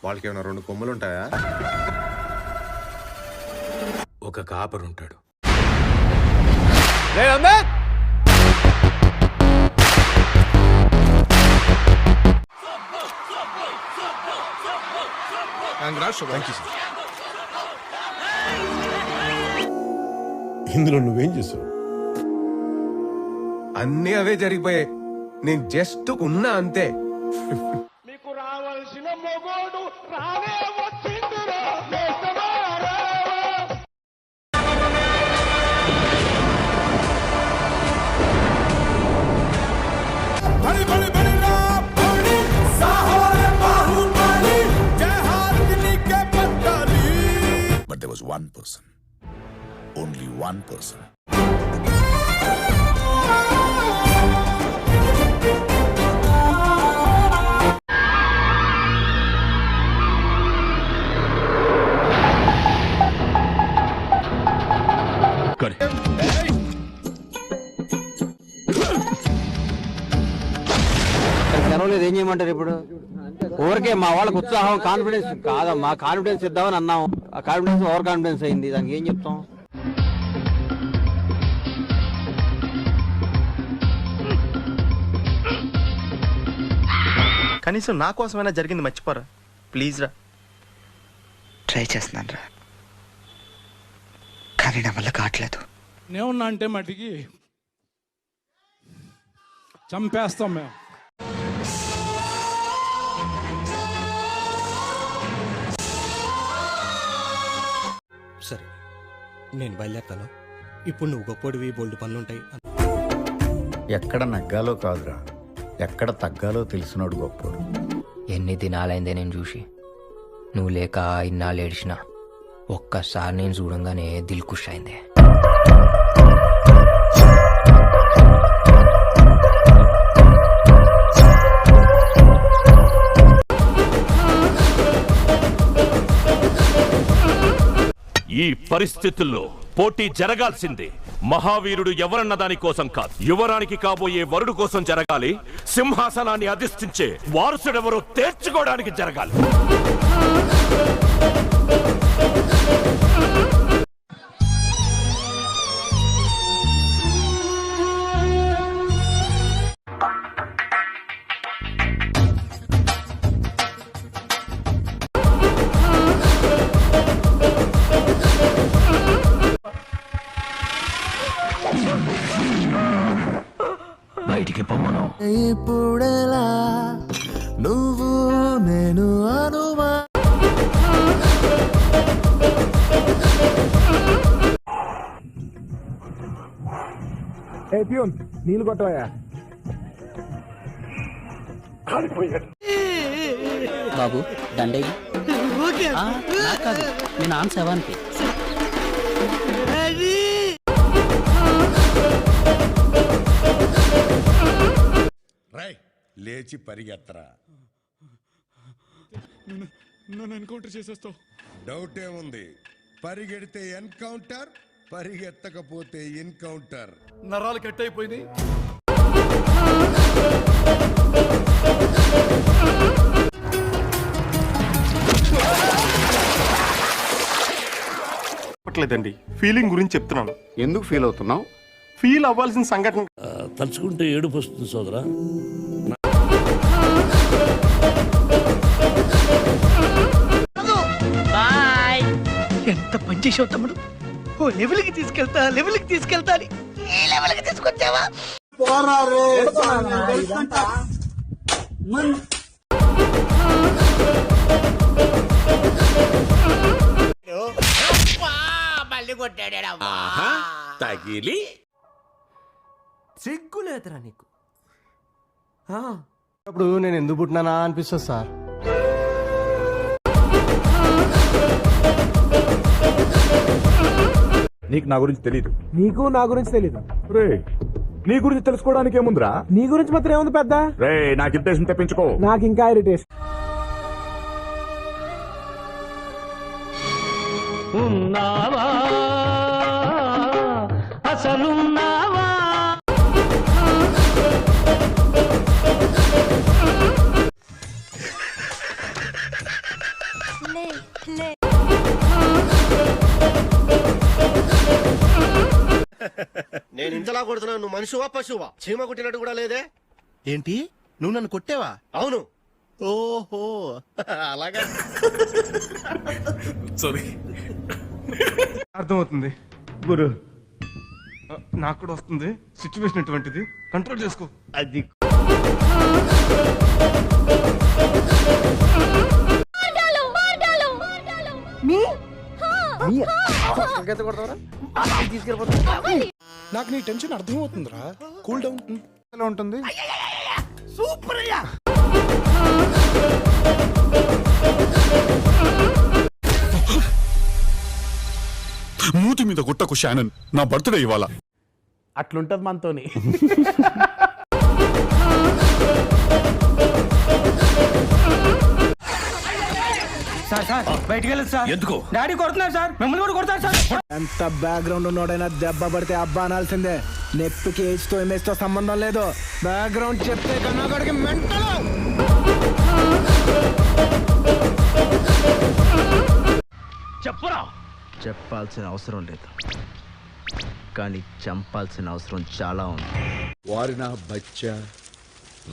వాళ్ళకి ఏమైనా 2 కొమ్ములు ఉంటాయా? ఒక కాపరుంటాడు. ఇందులో నువ్వేం చేసావు? అన్నీ అవే జరిగిపోయాయి. నేను జస్ట్ ఉన్నా అంతే. మీకు రావాల్సిన మొగోడు రానే వచ్చిందిరా. But there was one person. Only one person. గెలవలేదు, ఏం చేయమంటారు ఇప్పుడు? ఊరికే మా వాళ్ళకి ఉత్సాహం, కాన్ఫిడెన్స్ కాదమ్మా, కాన్ఫిడెన్స్ ఇద్దామని అన్నాం. ఆ కాన్ఫిడెన్స్ ఓవర్ కాన్ఫిడెన్స్ అయింది. దానికి ఏం చెప్తాం? కనీసం నా కోసమైనా జరిగింది మర్చిపోరా ప్లీజ్ రా. ట్రై చేస్తున్నాను రా, కానీ నా వల్ల కావట్లేదు. నేనున్నా అంటే మటుకి చంపేస్తాం మేము. సరే, నేను బయలుదేరుతాను. ఇప్పుడు నువ్వు గొప్పోడివి, బోల్డ్ పనులుంటాయి. ఎక్కడ నగ్గాలో కాదురా, ఎక్కడ తగ్గాలో తెలిసినోడు గొప్పోడు. ఎన్ని దినాలైందే నేను చూసి, నువ్వు లేక ఇన్నాళ్ళు ఏడిచిన. ఒక్కసారి నేను చూడంగానే దిల్ ఖుష్ అయిందే. ఈ పరిస్థితుల్లో పోటీ జరగాల్సిందే. మహావీరుడు ఎవరన్న దాని కోసం కాదు, యువరానికి కాబోయే వరుడు కోసం జరగాలి. సింహాసనాన్ని అధిష్ఠించే వారసుడెవరో తేర్చుకోవడానికి జరగాలి. బయటికి పొమ్మను. ఇప్పుడెలా నువ్వు నేను అనుమా. నీళ్ళు కొట్టవా? బాబు దండే కాదు, నేను ఆన్ సెవెన్కి. రాయ్ లేచి పరిగెత్తరా. నన్ను ఎన్కౌంటర్ చేసేస్తావు. డౌట్ ఏముంది? పరిగెడితే ఎన్కౌంటర్, పరిగెత్తకపోతే ఎన్కౌంటర్. నరాలు కట్ అయిపోయింది. లేదండి, ఫీలింగ్ గురించి చెప్తున్నాను. ఎందుకు ఫీల్ అవుతున్నావు? ఫీల్ అవ్వాల్సిన సంఘటన తలుచుకుంటే ఏడుపు వస్తుంది సోదరా. ఎంత పని చేసావు తమ్ముడు. ఓ లెవెల్కి తీసుకెళ్తా అని ఈ లెవెల్కి తీసుకొచ్చావా? తగిలి సిగ్గులేదురా నీకు? అప్పుడు నేను ఎందుకు పుట్టినానా అనిపిస్తుంది సార్. నీకు నా గురించి తెలీదు. నీకు నా గురించి తెలీదు. రే నీ గురించి తెలుసుకోవడానికి ఏముందిరా? నీ గురించి మాత్రం ఏముంది పెద్ద? రే నాకు ఇరిటేషన్ తెప్పించుకో. నాకు ఇంకా ఇరిటేషన్. ఉన్నావా అసలున్నావా? ఎలా కొడుతున్నావు? నువ్వు మనిషివా పశువా? చీమ కుట్టినట్టు కూడా లేదే. ఏంటి నువ్వు నన్ను కొట్టావా? అవును. ఓహో అలాగా. సారీ. అర్థమవుతుంది గురు. నాకు కూడా వస్తుంది సిచ్యువేషన్ ఎటువంటిది, కంట్రోల్ చేసుకో. అది నాకు నీ టెన్షన్ అర్థమవుతుందిరా. Cool down. ఎలా ఉంటుంది? సూపర్ అయ్యా. మూతి మీద గుట్టకు షానన్, నా బర్త్డే ఇవాళ. అట్లుంటది మనతోని. బయటికి వెళ్ళదు సార్. ఎందుకు? డాడీ కొడుతున్నారు సార్, మిమ్మల్ని కూడా కొడతారు సార్. ఎంత బ్యాక్గ్రౌండ్ ఉన్నోడైనా దెబ్బ పడితే అబ్బా అనాల్సిందే. నెప్పికి ఏజ్ తో ఇమేజ్ తో సంబంధం లేదు. బ్యాక్గ్రౌండ్ చెప్తే కన్నా గడికి మెంటల్. చెప్పురా. చెప్పాల్సిన అవసరం లేదు, కానీ చంపాల్సిన అవసరం చాలా ఉంది. వారి నా బచ్చా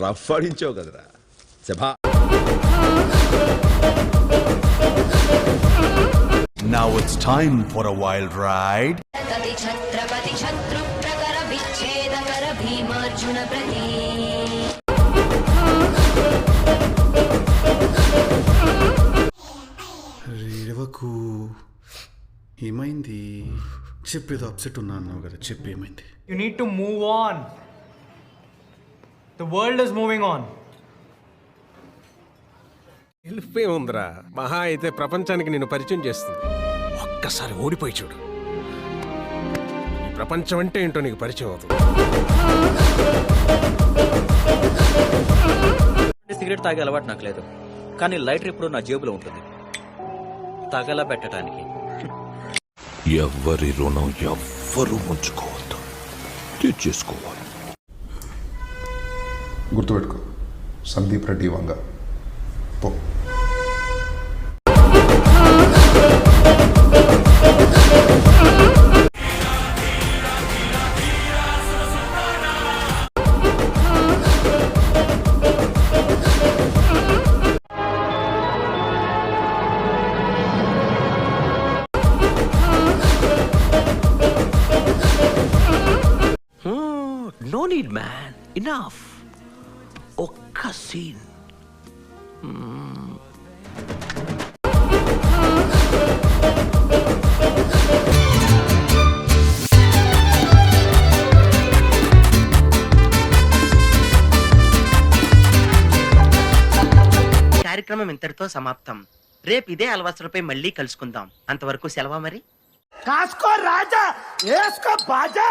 రఫ్ ఆడించావు కదరా. సభా Now it's time for a wild ride. Chhatrapati శత్రు ప్రకర విచ్ఛేదకర భీమార్జున ప్రతి. రేవకు ఏమైంది? చెప్పేదో అప్సెట్ ఉన్నా అన్నావు కదా, చెప్పేమైంది? You need to move on. The world is moving on. వెళ్ళిపోయి ఉందిరా. మహా అయితే ప్రపంచానికి నేను పరిచయం చేస్తుంది. ఒక్కసారి ఓడిపోయి చూడు, ఈ ప్రపంచం అంటే ఏంటో నీకు పరిచయం అవుతుంది. సిగరెట్ తాగే అలవాటు నాకు లేదు, కానీ లైటర్ ఎప్పుడు నా జేబులో ఉంటుంది తగల పెట్టడానికి. ఎవరి రుణం ఎవ్వరూ ఉంచుకోవద్దు, తీర్చేసుకోవాలి. గుర్తుపెట్టుకో, సందీప్ రెడ్డి వంగ. పో. No need man, enough. ఒక్క సీన్. కార్యక్రమం ఇంతటితో సమాప్తం. రేపు ఇదే అలవాసులపై మళ్ళీ కలుసుకుందాం. అంతవరకు సెలవా మరి. కాసుకో రాజా, ఏసుకో బాజా.